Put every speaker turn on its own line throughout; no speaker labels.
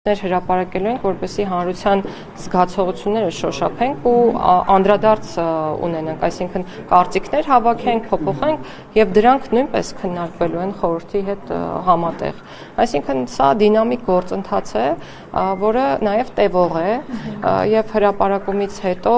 Հրապարակելու ենք, որպեսզի հանրության զգացողությունները շոշափենք ու անդրադարձ ունենանք, այսինքն կարծիքներ հավաքենք, փոփոխենք եւ դրանք նույնպես քննարկվելու են խորհրդի հետ համատեղ։ Այսինքն սա դինամիկ գործընթաց է, որը նաեւ տևող է եւ հրապարակումից հետո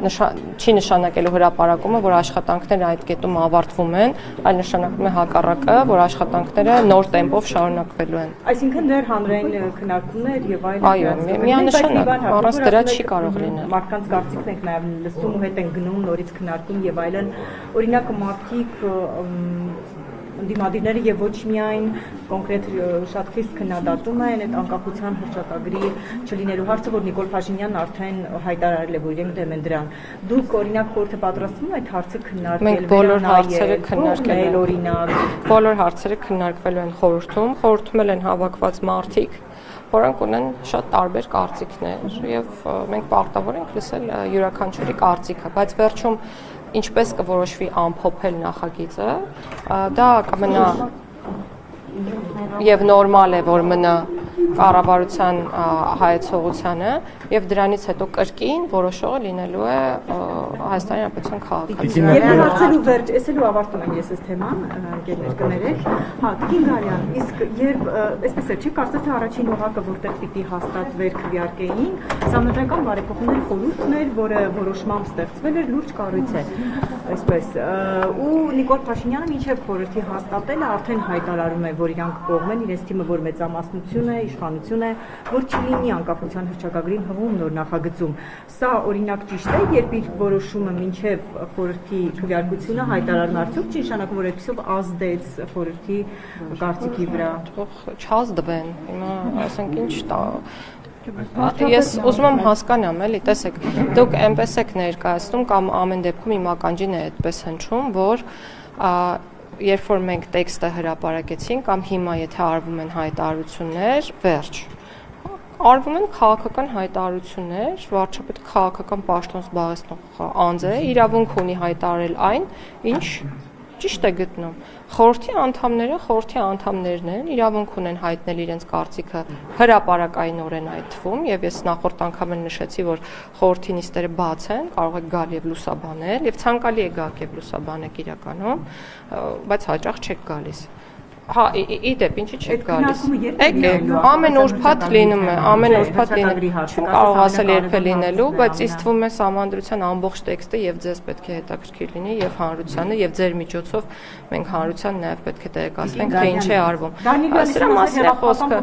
չի նշանակելու հրապարակումը, որ աշխատանքները այդ կետում ավարտվում են, այլ նշանակում է հակառակը, որ աշխատանքները նոր տեմպով շարունակվելու են։
Այսինքն դեռ հանրային քննարկումներ եւ այլն։
Այո, միանշանակ, առանց դրա չի կարող լինել։
Մարդկանց կարծիքն ենք նաեւ լսում ու հետ են գնում նորից քննարկում եւ այլն։ Օրինակ մարդիկ դիմադիրները եւ ոչ միայն կոնկրետ շատ խիստ քննադատում են այդ անկախության հռչակագրի չլինելու հարցը, որ Նիկոլ Փաշինյանն արդեն հայտարարել է, որ իրենք դեմ են դրան։ Դուք օրինակ խորհուրդ պատրաստվում այդ հարցը քննարկել։
Մենք բոլոր հարցերը քննարկել ենք։
Օրինակ
բոլոր հարցերը քննարկվելու են խորհրդում են հավաքված մարդիկ, որոնք ունեն շատ տարբեր կարծիքներ եւ մենք պարտավոր ենք լսել յուրաքանչյուրի կարծիքը, բայց վերջում ինչպես կորոշվի ամփոփել նախագիծը, դա կմնա եւ նորմալ է, որ մնա կառավարության հայեցողությանը եւ դրանից հետո կրկին որոշողը լինելու է Հայաստանի Հանրապետության քաղաքացի։
Եվ հարցելու վերջ, էսելու ավարտում եմ ես այս թեման, ընկերներ կներեք։ Հա, Տիկին Գալյան, իսկ երբ այսպես է, չի կարծես թե առաջին օղակը որտեղ պիտի հաստատվեր քվեարկեին, համաձայնական բարեփոխումների խորհուրդն էր, որը որոշմամբ ստեղծվել էր, լուրջ կառույց է, այսպես։ Ու Նիկոլ Փաշինյանը մինչև խորհրդի հաստատելը արդեն հայտարարում է, որ իրանք կողմ են, իրենց թիմը որ մեծամասնություն է, իշխանություն է, որ չլինի անկախության հռչակագրին հղում նոր նախագծում։ Սա օրինակ ճիշտ է, երբ իր որոշումը մինչև խորհրդի քվեարկությունը հայտարարում արդյոք չի նշանակում, որ այդպեսով ազդեց խորհրդի կարծիքի վրա։
Չազդվեն, հիմա ասենք ինչ տա։ Ես ուզում եմ հասկանամ, էլի, տեսեք, դուք այնպես եք ներկայացնում կամ ամեն դեպքում իմ ականջին է այդպես հնչում, որ երբ որ մենք տեքստը հրապարակեցինք կամ հիմա եթե արվում են հայտարարություններ, վերջ։ Արվում են քաղաքական հայտարարություններ, վարչապետը քաղաքական պաշտոն զբաղեցնող անձ է, իրավունք ունի հայտարարել այն, ինչ ճիշտ է գտնում։ Խորհրդի անդամներն են, իրավունք ունեն հայտնել իրենց կարծիքը հրապարակայնորեն այդ թվում, եւ ես նախորդ անգամ նշեցի, որ խորհրդի նիստերը բաց են, կարող եք գալ եւ լուսաբանել, եւ ցանկալի է գաք եւ լուսաբանեք իրականում, բայց հաճախ չեք գալիս։ Հա, իդեպ, ինչի չեք գալիս։ Ամեն ուրբաթ լինում է, չեմ կարող ասել երբ է լինելու, բայց ինձ թվում է սահմանադրության ամբողջ տեքստը եւ ձեզ պետք է հետաքրքիր լինի եւ հանրությանը եւ ձեր միջոցով մենք հանրության նաեւ պետք է տեղեկացնենք, թե ինչ է արվում։ Սրա մասին է խոսքը։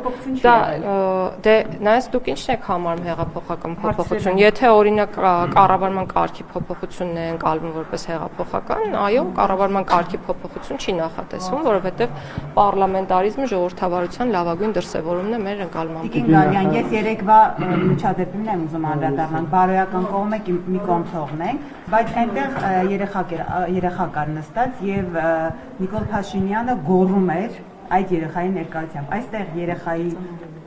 Դե նայես դուք ինչն եք համարում հեղափոխական փոփոխություն։ Եթե օրինակ կառավարման կարգի փոփոխությունն է ընկալվում որպես հեղափոխական, այո, կառավարման կարգի փոփոխություն չի նախատեսվում, որովհետեւ պարլամենտարիզմը ժողովրդավարության լավագույն դրսևորումն է մեր ընկալման։
Տիկին Գալյան, ես երեկվա միջադեպին եմ ուզում անդրադառնալ, բարոյական կողմը մի կողմ թողնենք, բայց այնտեղ երեխա կար նստած եւ Նիկոլ Փաշինյանը գոռում էր այդ երեխայի ներկայությամբ։ Այստեղ երեխայի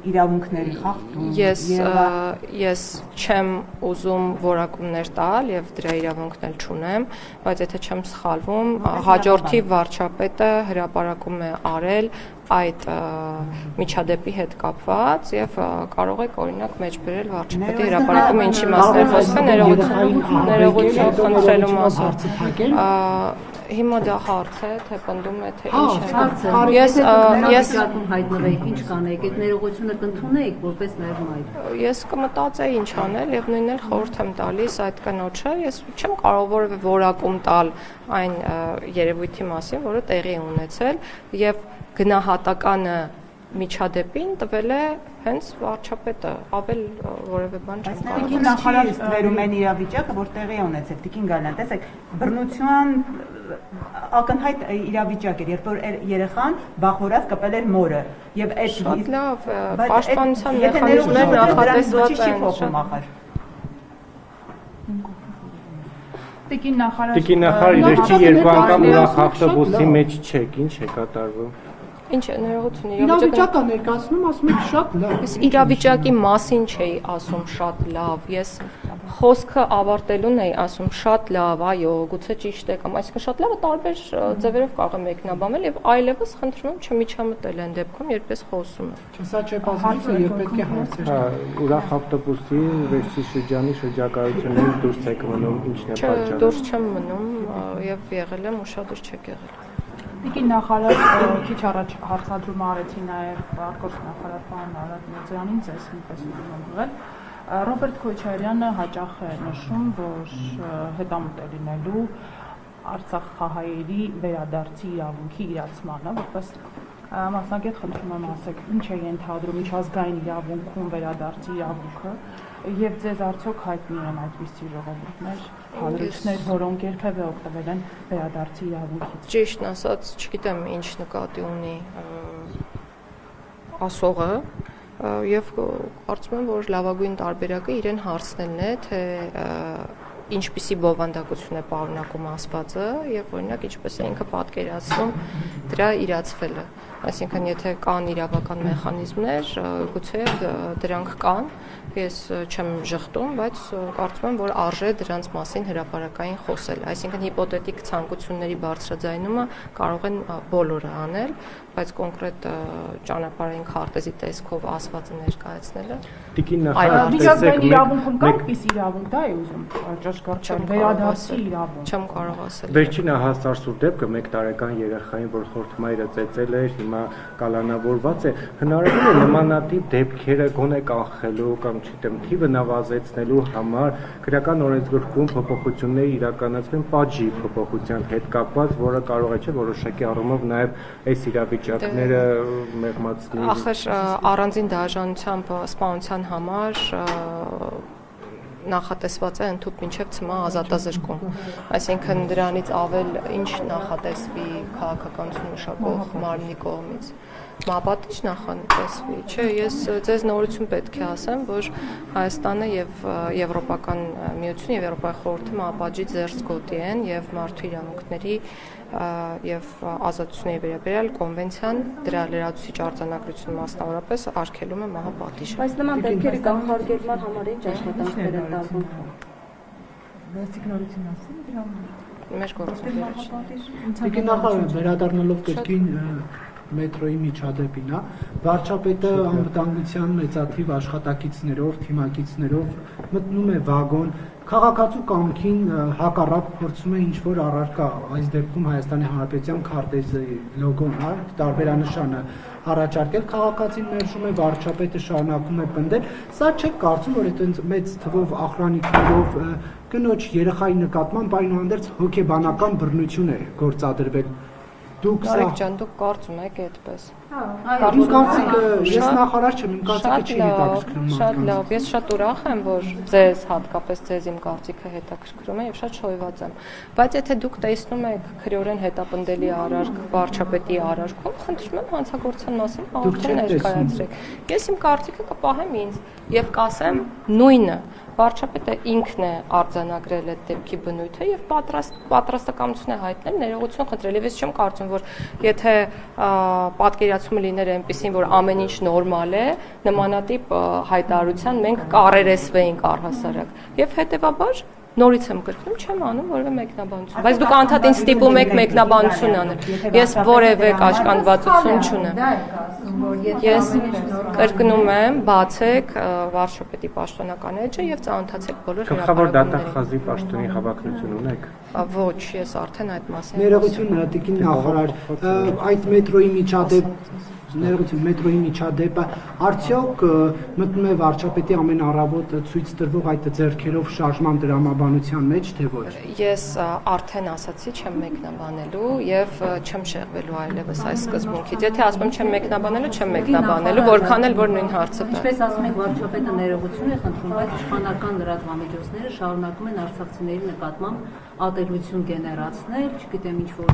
իրավունքների խախտում։
Ես չեմ ուզում որակումներ տալ եւ դրա իրավունքն էլ չունեմ, բայց եթե չեմ սխալվում, հաջորդի վարչապետը հրապարակում է արել այդ միջադեպի հետ կապված եւ կարող եք օրինակ մեջբերել վարչապետի հրապարակումը ինչի մասին է խոսքը ներողություն խնդրելու մասին։ Հիմա դա հարց է, թե պնդում է, թե ինչ է։
Ես հայտնվեիք, ինչ կանեիք, այդ ներողությունը կընդունեիք որպես նաև մայր։
Ես կմտածեի ինչ անել եւ նույնն էլ խորհուրդ եմ տալիս այդ կնոջը։ Ես չեմ կարող որևէ որակում տալ այն երևույթի մասին, որը տեղի է ունեցել եւ գնահատականը միջադեպին տվել է հենց վարչապետը, ավել որևէ բան չեմ կարող։
Բայց նախարարը ստվերում են իրավիճակը, որ տեղի է ունեցել, Տիկին Գալյան, տեսեք, բռնության ակնհայտ իրավիճակ էր, երբ որ երեխան բախորած կպել էր մորը եւ այդ
շատ լավ պաշտպանության մեխանիզմներ նախատեսված են։
Տիկին նախարար, իրեքի երկու անգամ ուրախ ավտոբուսի մեջ չեք, ինչ է կատարվում։
Ինչ է ներողություն
իրավիճակը ներկայացնում ասում եք շատ լավ։
Ես իրավիճակի մասին չէի ասում շատ լավ, ես խոսքը ավարտելուն էի ասում շատ լավ, այո, գուցե ճիշտ է կամ այսինքն շատ լավը տարբեր ձևերով կարող է մեկնաբանել եւ այլևս խնդրում եմ չմիջամտել այն դեպքում, երբ ես խոսում եմ։
Չէ, սա չէ բազմիցս եւ պետք է հարցեր։
Ուրախ ավտոբուսի վերջի շրջանի շրջակայությունից դուրս եք մնում, ինչն է պատճառը։
Չէ, դուրս չեմ մնում եւ եղել եմ, ուշադիր չեք եղել։
Տիկին նախարար քիչ առաջ հարցադրում արեցի նաև արտգործնախարար նախարար պարոն Արադ Միրզոյանին, ձեզ նույնպես ուզում եմ ուղղել։ Ռոբերտ Քոչարյանը հաճախ է նշում, որ հետամուտ է լինելու արցախահայերի վերադարձի իրավունքի իրացմանը, որպես մասնագետ խնդրում եմ ասեք, ինչ է ենթադրում միջազգային իրավունքում վերադարձի իրավունքը եւ ձեզ արդյոք հայտնի են այդպիսի ժողովուրդներ, հանրություններ, որոնք երբևէ օգտվել են վերադարձի իրավունքից։
Ճիշտն ասած, չգիտեմ ինչ նկատի ունի ասողը եւ կարծում եմ, որ լավագույն տարբերակը իրեն հարցնելն է, թե ինչպիսի բովանդակություն է պարունակում ասվածը եւ օրինակ ինչպես է ինքը պատկերացնում դրա իրացվելը։ Այսինքն եթե կան իրավական մեխանիզմներ, գուցե դրանք կան, ես չեմ ժխտում, բայց կարծում եմ, որ արժե դրանց մասին հրապարակային խոսել։ Այսինքն հիպոթետիկ ցանկությունների բարձրաձայնումը կարող են բոլորը անել, բայց կոնկրետ ճանապարհային քարտեզի տեսքով ասվածը ներկայացնելը
Տիկին նախարար,
միջազգային իրավունքում կա այդպես իրավունք, դա է ուզում ճշգրտել, վերադարձի իրավունք։
Չեմ կարող ասել։
Վերջին հասարսուր դեպքը 1 տարեկան երեխային, որ խորթմայրը ծեծել էր, հիմա կալանավորված է, հնարավոր է նմանատիպ դեպքերը գոնե կանխելու կամ չգիտեմ, թիվը նվազեցնելու համար քրեական օրենսգրքում փոփոխություններ իրականացնեն պատժի փոփոխության հետ կապված, որը կարող է չէ որոշակի առումով նաև այս իրավիճակները մեղմացնի։
Ախր առանձին դաշնությամբ սպանության համար նախատեսված է ընդհանուր մինչև ցմահ ազատազրկում։ Այսինքն դրանից ավել ինչ նախատեսվի քաղաքականություն մշակող մարմնի կողմից։ Մապատիչ նախատեսվի։ Չէ, ես ձեզ նորություն պետք է ասեմ, որ Հայաստանը եւ Եվրոպական միությունը եւ Եվրոպայի խորհուրդը մապատիչ ձեռքգոտի են եւ մարդու իրավունքների եւ ազատությունների վերաբերյալ կոնվենցիան դրա լրացուցիչ արձանագրությունը մասնավորապես արգելում է մահապատիժը։
Բայց նման դեպքերի կանխարգելման համար ինչ աշխատանքներ են տարվում։
Վերցիկնորություն ասեմ դրա
Մեր գործընկերություն։
Տիկին նախարար, վերադառնալով կրկին մետրոյի միջադեպին, վարչապետը անվտանգության մեծաթիվ աշխատակիցներով, թիմակիցներով մտնում է վագոն, քաղաքացու կամքին հակառակ փորձում է ինչ-որ առարկա, այս դեպքում Հայաստանի Հանրապետության քարտեզի լոգոն, տարբերանշանը առաջարկել, քաղաքացին մերժում է, վարչապետը շարունակում է պնդել, սա չեք կարծում, որ այդպես մեծ թվով ախրանիկներով կնոջ երեխայի նկատմամբ այնուհանդերձ հոգեբանական բռնություն է գործադրվել։ Դուք
Արեք ջան, դուք կարծում եք այդպես։
Իմ կարծիքը, ես նախարար չեմ, իմ կարծիքը չի հետաքրքրում։
Շատ լավ, ես շատ ուրախ եմ, որ ձեզ, հատկապես ձեզ իմ կարծիքը հետաքրքրում է եւ շատ շոյված եմ։ Բայց եթե դուք տեսնում եք քրեորեն հետապնդելի արարք վարչապետի արարքում, խնդրում եմ հանցագործության մասին հաղորդում ներկայացրեք։ Ես իմ կարծիքը կպահեմ ինձ եւ կասեմ նույնը։ Վարչապետը ինքն է արձանագրել այդ դեպքի բնույթը եւ պատրաստակամություն է հայտնել ներողություն խնդրել։ Ես չեմ կարծում, որ եթե պատկերացումը լիներ այնպեսին, որ ամեն ինչ նորմալ է, նմանատիպ հայտարարության մենք կառերեսվեինք առհասարակ։ Եվ հետեւաբար նորից եմ կրկնում, չեմ անում որևէ մեկնաբանություն, բայց դուք անդադ ինձ ստիպում եք մեկնաբանություն անել։ Ես որևէ կաշկանդվածություն չունեմ։ Ես կրկնում եմ, բացեք վարչապետի պաշտոնական էջը եւ ծանոթացեք բոլոր
Գլխավոր դատախազի պաշտոնի հավակնություն ունեք։
Ոչ, ես արդեն այդ մասին
Ներողություն, տիկին նախարար, այդ մետրոյի միջադեպ մետրոյի միջադեպը արդյոք մտնում է վարչապետի ամեն առավոտ ցույց տրվող այդ ձեռքերով շարժման դրամաբանության մեջ, թե ոչ։
Ես արդեն ասացի, չեմ մեկնաբանելու եւ չեմ շեղվելու այլևս այս սկզբունքից։ Եթե ասում եմ չեմ մեկնաբանելու, չեմ մեկնաբանելու, որքան էլ որ նույն հարցը տա։
Ինչպես ասում եք, վարչապետը ներողություն է խնդրում, բայց իշխանական լրատվամիջոցները շարունակում են արցախցիների նկատմամբ ատելություն գեներացնել, չգիտեմ ինչ որ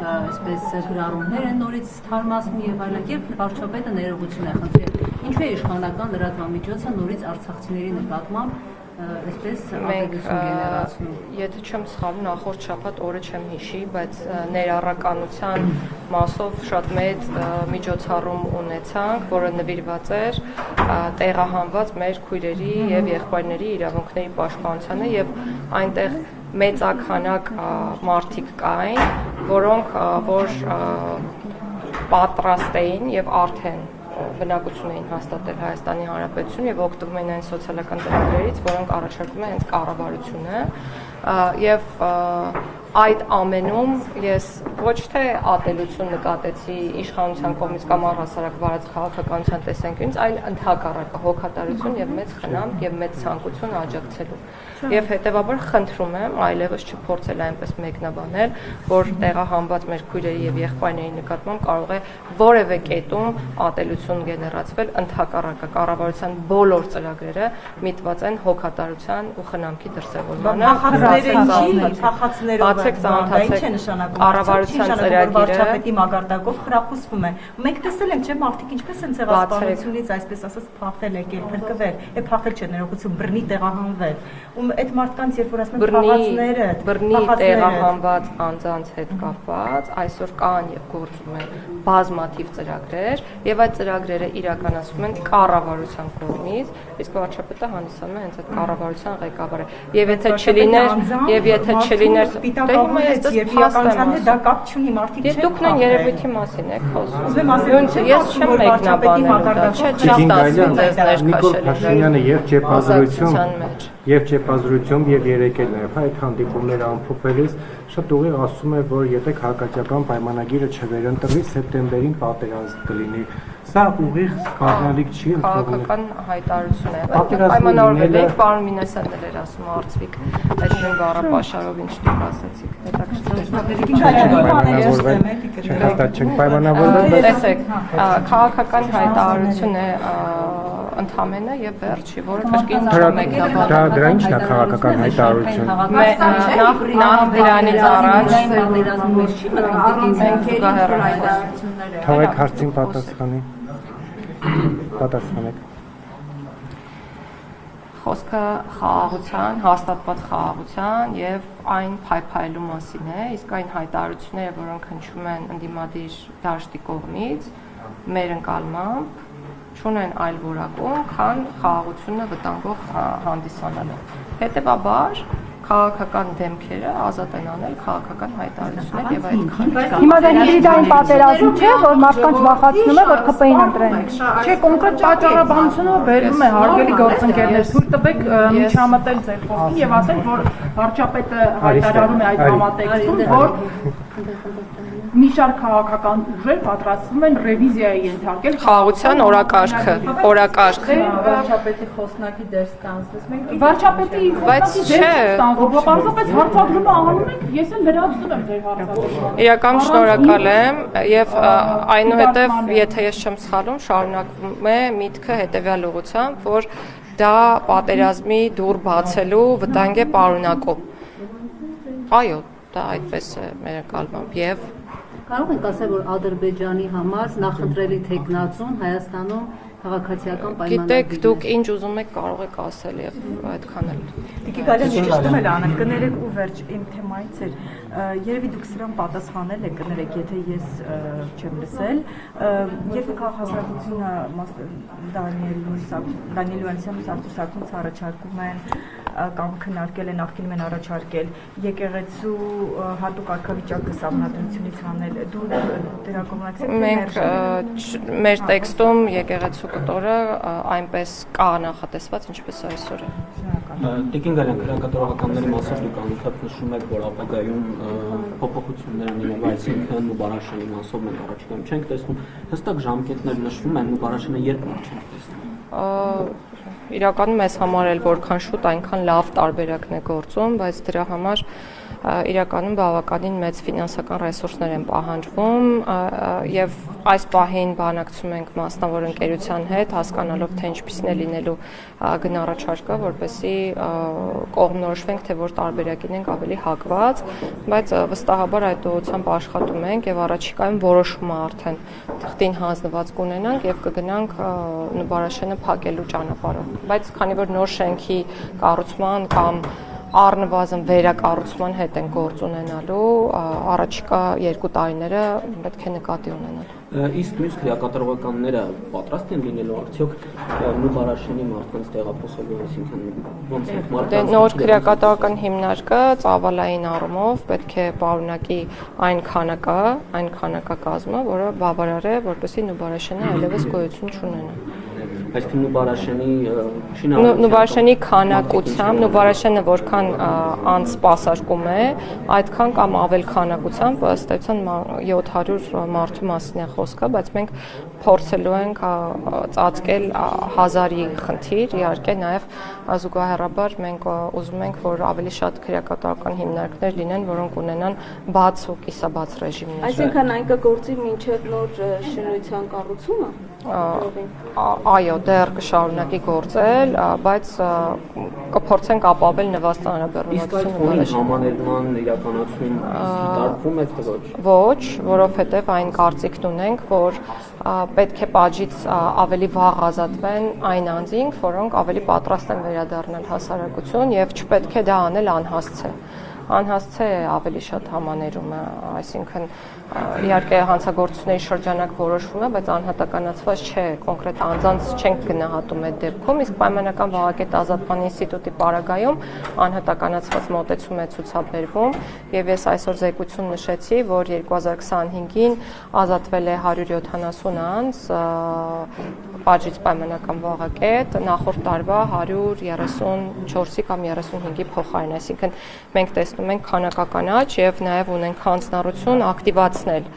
այսպես գրառումներ են նորից թարմացնում եւ այլն, երբ վարչապետը ներողություն է խնդրել։ Ինչու է իշխանական լրատվամիջոցը նորից արցախցիների նկատմամբ այսպես
մենք
ատելություն գեներացնում։
եթե չեմ սխալվում, նախորդ շաբաթ օրը չեմ հիշի, բայց ներառականության մասով շատ մեծ միջոցառում ունեցանք, որը նվիրված էր տեղահանված մեր քույրերի եւ եղբայրների իրավունքների պաշտպանությանը եւ այնտեղ մեծաքանակ մարդիկ կային, որոնք որ պատրաստ էին եւ արդեն բնակություն էին հաստատել Հայաստանի Հանրապետություն եւ օգտվում են այն սոցիալական ծրագրերից, որոնք առաջարկում է հենց կառավարությունը եւ այդ ամենում ես ոչ թե ատելություն նկատեցի իշխանության կողմից կամ առհասարակ վարած քաղաքականության տեսանկյունից, այլ ընդհակառակը հոգատարություն եւ մեծ խնամք եւ մեծ ցանկություն աջակցելու։ Եվ հետեւաբար խնդրում եմ այլևս չփորձել այնպես մեկնաբանել, որ տեղահանված մեր քույրերի եւ եղբայրների նկատմամբ կարող է որևէ կետում ատելություն գեներացվել, ընդհակառակը կառավարության բոլոր ծրագրերը միտված են հոգատարության ու խնամքի դրսևորմանը։ Բացեք ծանոթացեք կառավարության ծրագիրը
վարչապետի մակարդակով խրախուսվում է։ Մենք տեսել ենք, չէ՞, մարդիկ ինչպես են ցեղասպանությունից, այսպես ասած, փախել եկել, փրկվել, փախել չէ, ներողություն, բռնի տեղահանվել։ Ու այդ մարդկանց երբ որ ասում են փախածները,
բռնի տեղահանված անձանց հետ կապված, այսօր կան եւ գործում են բազմաթիվ ծրագրեր, եւ այդ ծրագրերը իրականացվում են կառավարության կողմից, իսկ վարչապետը հանդիսանում է հենց այդ կառավարության ղեկավարը։ Եվ եթե չլիներ,
իրականության հետ դա կապ չունի, մարդիկ չեն։
Դուք նույն երևույթի մասին եք խոսում։
Ուզում եմ ասել,
ես չեմ մեկնաբանել, չէ,
Նիկոլ Փաշինյանը եւ ճեպազրույցում եւ երեկելներով այդ հանդիպումները ամփոփելիս շատ ուղիղ ասում է, որ եթե քաղաքացիական պայմանագիրը չվերընտրվի, սեպտեմբերին պատերազմ կլինի։ Սա ուղիղ սպառնալիք չի ընդունվում։
Քաղաքական հայտարարություն է։ Պայմանավորվել է, պարոն Մինասյանն էր ասում Արծվիկ, այդ նույն բառը Պաշարով ինչ դուք ասացիք։ Տեսեք, քաղաքական հայտարարություն է ընդհանրը եւ վերջի, որը կրկին մեկնաբանել։
Դրա ինչն է քաղաքական հայտարարություն։
Նախ դրանից առաջ
Թողեք հարցին պատասխանեք։
Խոսքը խաղաղության, հաստատված խաղաղության եւ այն փայփայելու մասին է, իսկ այն հայտարարությունները, որոնք հնչում են ընդդիմադիր դաշտի կողմից, մեր ընկալմամբ չունեն այլ որակում, քան խաղաղությունը վտանգող հանդիսանալը։ Հետևաբար քաղաքական դեմքերը ազատ են անել քաղաքական հայտարարություններ եւ այդքան։
Հիմա դա հիբրիդային պատերազմ չէ, որ մարդկանց վախեցնում է, որ ԿՊ-ին ընտրեն։
Չէ, կոնկրետ պատճառաբանությունը բերում է հարգելի գործընկերներ, թույլ տվեք միջամտել ձեր խոսքին եւ ասել, որ վարչապետը հայտարարում է այդ համատեքստում, որ մի շարք քաղաքական ուժեր պատրաստվում են ռևիզիայի ենթարկել
խաղաղության օրակարգը։
Վարչապետի խոսնակի դեր ստանձնես մենք։
Վարչապետի խոսնակի դեր ստանձնող, պարզապես հարցադրումը անում ենք, ես էլ լրացնում եմ ձեր հարցադրումը։
Իրական շնորհակալ եմ եւ այնուհետեւ, եթե ես չեմ սխալվում, շարունակվում է միտքը հետեւյալ ուղղությամբ, որ դա պատերազմի դուռ բացելու վտանգ է պարունակում։ Այո, դա այդպես է մեր ընկալմամբ եւ
Կարող ենք ասել, որ Ադրբեջանի համար նախընտրելի թեկնածուն Հայաստանում քաղաքացիական պայմանագիր։
Գիտեք, դուք ինչ ուզում եք կարող եք ասել եւ այդքան էլ։
Տիկի Գալյան, ճիշտում էլ Անա, կներեք ու վերջ իմ թեմայից էր։ Երևի դուք սրան պատասխանել եք, կներեք, եթե ես չեմ լսել։ Երբ քաղաքացիությունը Դանիել Հովհաննիսյանն ու Արտուր Սարգսյանց առաջարկում են կամ քննարկել են, նախկինում են առաջարկել եկեղեցու հատուկ կարգավիճակը սահմանադրությունից հանել, դու դրա կողմնակցեք։
Մենք մեր տեքստում եկեղեցու կտորը այնպես կա նախատեսված, ինչպես այսօր է։
Տիկին Գալյան, քրեակատարողականների մասով դուք անընդհատ նշում եք, որ ապագայում փոփոխություններ ունենալու, այսինքն Նուբարաշյանի մասով մենք առաջիկայում չենք տեսնում, հստակ ժամկետներ նշվում են, Նուբարաշյանը երբ չենք տեսնում։
Իրականում մեզ համար էլ որքան շուտ, այնքան լավ տարբերակն է գործում, բայց դրա համար իրականում բավականին մեծ ֆինանսական ռեսուրսներ են պահանջվում եւ այս պահին բանակցում ենք մասնավոր ընկերության հետ, հասկանալով թե ինչպիսին է լինելու գնառաչարկը, որպեսզի կողմնորոշվենք, թե որ տարբերակին ենք ավելի հակված, բայց վստահաբար այդ ուղղությամբ աշխատում ենք եւ առաջիկայում որոշումը արդեն թղթին հանձնված կունենանք եւ կգնանք Նուբարաշյանը փակելու ճանապարհով։ բայց քանի որ նոր շենքի կառուցման կամ առնվազն վերակառուցման հետ են գործ ունենալու, առաջիկա 2 տարիները պետք է նկատի ունենալ։
Իսկ մյուս քրեակատարողականները պատրաստ են լինելու արդյոք Նուբարաշենի մարդկանց տեղափոխելու, այսինքն ոնց է մարդկանց
նոր քրեակատարողական հիմնարկը ծավալային առումով պետք է պարունակի այն քանակակազմը, որը բավարար է, որպեսզի Նուբարաշենը այլևս գոյություն չունենա։
Այսինքն
Նուբարաշենի քանակությամբ, Նուբարաշենը որքան անսպասարկում է, այդքան կամ ավել քանակությամբ ըստ էության 700 մարդու մասին է խոսքը, բայց մենք փորձելու ենք ծածկել 1000-ի խնդիր, իհարկե նաև զուգահեռաբար մենք ուզում ենք, որ ավելի շատ քրեակատարողական հիմնարկներ լինեն, որոնք ունենան բաց ու կիսաբաց ռեժիմներ։
Այսինքն այն կգործի մինչև նոր շինության կառուցումը։
Այո, դեռ կշարունակի գործել, բայց կփորձենք ապավել նվաստան հարաբերությունները։
Իսկ համաներման իրականացում դիտարկվում է թե ոչ։
Ոչ, որովհետև այն կարծիքն ունենք, որ պետք է պատժից ավելի վաղ ազատվեն այն անձինք, որոնք ավելի պատրաստ են վերադառնալ հասարակություն եւ չպետք է դա անել անհասցե։ Անհասցե է ավելի շատ համաներումը, այսինքն իհարկե հանցագործությունների շրջանակ որոշվում է, բայց անհատականացված չէ, կոնկրետ անձանց չենք գնահատում այդ դեպքում, իսկ պայմանական վաղակետ ազատման ինստիտուտի պարագայում անհատականացված մոտեցում է ցուցաբերվում, եւ ես այսօր զեկույցում նշեցի, որ 2025-ին ազատվել է 170 անձ պատժից պայմանական վաղակետ, նախորդ տարվա 134-ի կամ 35-ի փոխարեն, այսինքն մենք տեսնում ենք քանակական աճ եւ նաեւ ունենք հանձնառություն ակտիվացնել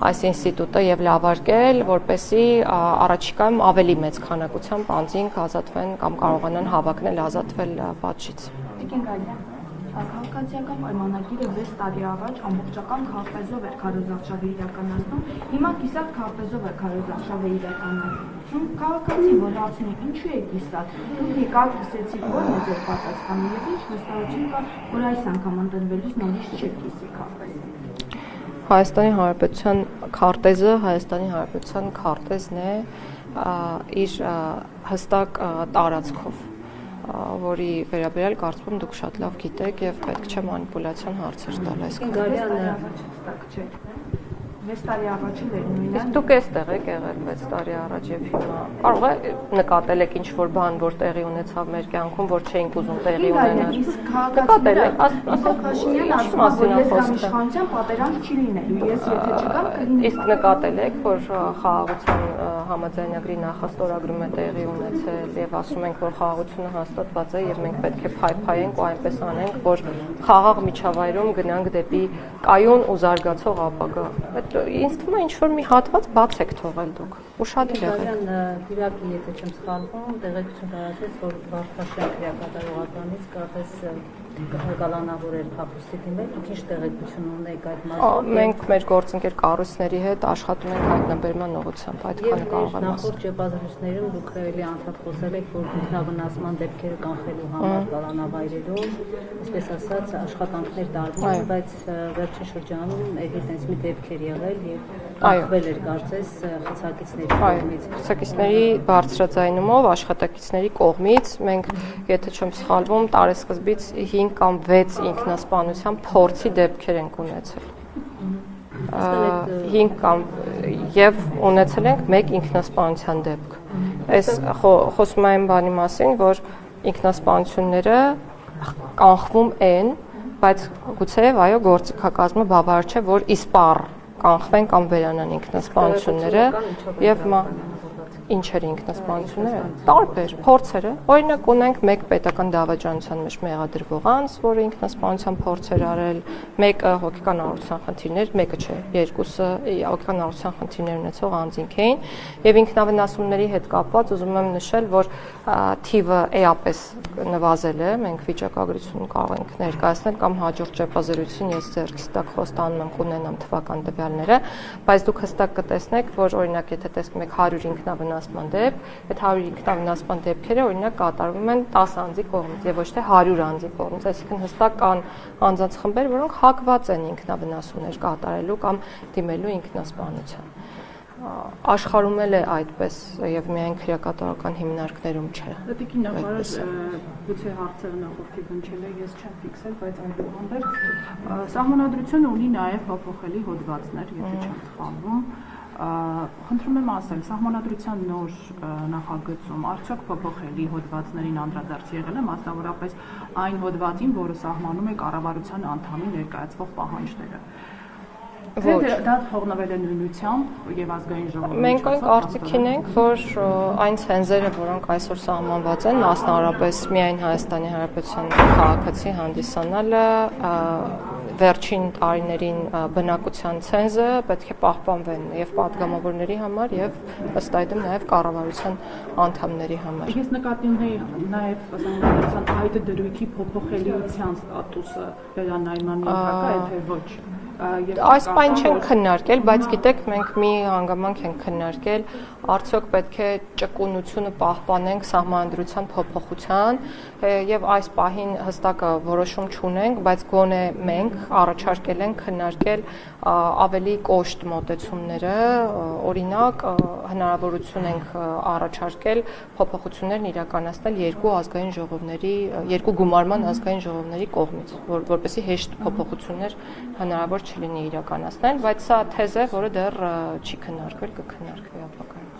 այս ինստիտուտը եւ լավարկել, որպեսզի առաջիկայում ավելի մեծ քանակությամբ անձինք ազատվեն կամ կարողանան հավակնել ազատվել պատժից։
Քաղաքացիական պայմանագիրը 6 տարի առաջ ամբողջական քարտեզով էր քարոզարշավը իրականացնում, հիմա կիսատ քարտեզով է քարոզարշավը իրականացնում։ Քաղաքացին որ հարցնի ինչու է կիսատ, դուք եկաք կիսեցիք, ո՞րն է ձեր պատասխանը եւ ինչ վստահություն կա, որ այս անգամ ընտրվելուց նորից չեք կիսի քարտեզը։
Հայաստանի Հանրապետության քարտեզը Հայաստանի Հանրապետության քարտեզն է իր հստակ տարածքով, որի վերաբերյալ կարծում եմ դուք շատ լավ գիտեք եւ պետք չէ մանիպուլյացիոն հարցեր տալ այս
կարգով։ 6 տարի առաջ էր նույնն։
Իսկ դուք էստեղ եք եղել 6 տարի առաջ եւ հիմա կարող է նկատել եք ինչ-որ բան, որ տեղի ունեցավ մեր կյանքում, որ չէինք ուզում տեղի ունենալ։
Նկատել եք, ասենք Փաշինյանը ասում է, որ իշխանության պատերազմ չի լինելու, ես եթե չգամ կլինի։
Իսկ նկատել եք, որ խաղաղության համաձայնագրի նախաստորագրումը տեղի ունեցել եւ ասում ենք, որ խաղաղությունը հաստատված է եւ մենք պետք է փայփայենք ու այնպես անենք, որ խաղաղ միջավայրում գնանք դեպի կայուն ու զարգացող ապագա։ Ինձ թվում է ինչ-որ մի հատված բաց եք թողել դուք։ Ուշադիր եղեք։
Վիրակի, եթե չեմ սխալվում, տեղեկություն տարածեց, որ Վարդաշյան քրեակատարողականից կարծես կալանավոր էր փախուստի դիմել, դուք ինչ տեղեկություն ունեք այդ մասով։
Մենք մեր գործընկեր կառույցների հետ աշխատում ենք հայտնաբերման ուղղությամբ, այդքանը կարող եմ ասել։
Նախորդ ճեպազրույցներում դուք էլի անդադ խոսել եք, որ ինքնավնասման դեպքերը կանխելու համար կալանավայրերում, այսպես ասած, աշխատանքներ տարվում են, բայց վերջին շրջանում էլի տենց մի դեպքեր եղել եւ կանխվել էր կարծես խցակիցների կողմից։
Խցակիցների բարձրաձայնումով աշխատակիցների կողմից մենք, եթե չեմ սխալվում, տարեսկզբից 5 կամ 6 ինքնասպանության փորձի դեպքեր ենք ունեցել։ 5 կամ եւ ունեցել ենք 1 ինքնասպանության դեպք։ Այս խոսում եմ բանի մասին, որ ինքնասպանությունները կանխվում են, բայց գուցեև այո գործիքակազմը բավարար չէ, որ իսպառ կանխվեն կամ վերանան ինքնասպանությունները եւ ինչեր ինքնասպանությունները տարբեր փորձերը օրինակ ունենք մեկ պետական դավաճանության մեջ մեղադրվող անձ, որը ինքնասպանության փորձեր արել, մեկը հոգեկան առողջության խնդիրներ, մեկը չէ, երկուսը հոգեկան առողջության խնդիրներ ունեցող անձինք էին եւ ինքնավնասումների հետ կապված ուզում եմ նշել, որ թիվը էապես նվազել է, մենք վիճակագրություն կարող ենք ներկայացնել կամ հաջորդ ճեպազրույցին ես ձեռքիս տակ խոստանում եմ կունենամ թվական տվյալները, բայց դուք հստակ կտեսնեք, որ օրինակ եթե տեսնում եք 100 ինքնավնասման դեպք, այդ 100 ինքնավնասման դեպքերը օրինակ կատարվում են 10 անձի կողմից եւ ոչ թե 100 անձի կողմից, այսինքն հստակ կան անձանց խմբեր, որոնք հակված են ինքնավնասումներ կատարելու կամ դիմելու ինքնասպանության։ աշխարհում էլ է այդպես եւ միայն քրեակատարական հիմնարկներում չէ։
Տիկին նախարար գուցե հարցերը նախորդի հնչել է, ես չեմ ֆիքսել, բայց այնուհանդերձ սահմանադրությունը ունի նաեւ փոփոխելի հոդվածներ, եթե չեմ սխալվում։ Խնդրում եմ ասել, սահմանադրության նոր նախագծում արդյոք փոփոխելի հոդվածներին անդրադարձ եղել է, մասնավորապես այն հոդվածին, որը սահմանում է կառավարության անդամի ներկայացվող պահանջները։ Դա թողնվել է նույնությամբ եւ ազգային ժողովի։
Մենք այն կարծիքին ենք, որ այն ցենզերը, որոնք այսօր սահմանված են, մասնավորապես միայն Հայաստանի Հանրապետության քաղաքացի հանդիսանալը, վերջին տարիներին բնակության ցենզը պետք է պահպանվեն եւ պատգամավորների համար եւ ըստ այդմ նաեւ կառավարության անդամների համար։
Ես նկատի ունեի նաեւ սահմանադրության այդ դրույթի փոփոխելիության ստատուսը վերանայման ենթակա է թե ոչ։
Այս բան չենք քննարկել, բայց գիտեք, մենք մի հանգամանք ենք քննարկել, արդյոք պետք է ճկունությունը պահպանենք սահմանադրության փոփոխության եւ այս պահին հստակ որոշում չունենք, բայց գոնե մենք առաջարկել ենք քննարկել ավելի կոշտ մոտեցումները, օրինակ հնարավորություն ենք առաջարկել փոփոխություններն իրականացնել երկու գումարման ազգային ժողովների կողմից, որպեսզի հեշտ փոփոխություններ հնարավոր չլինի իրականացնել, բայց սա թեզ է, որը դեռ չի քննարկվել, կքննարկվի ապագայում։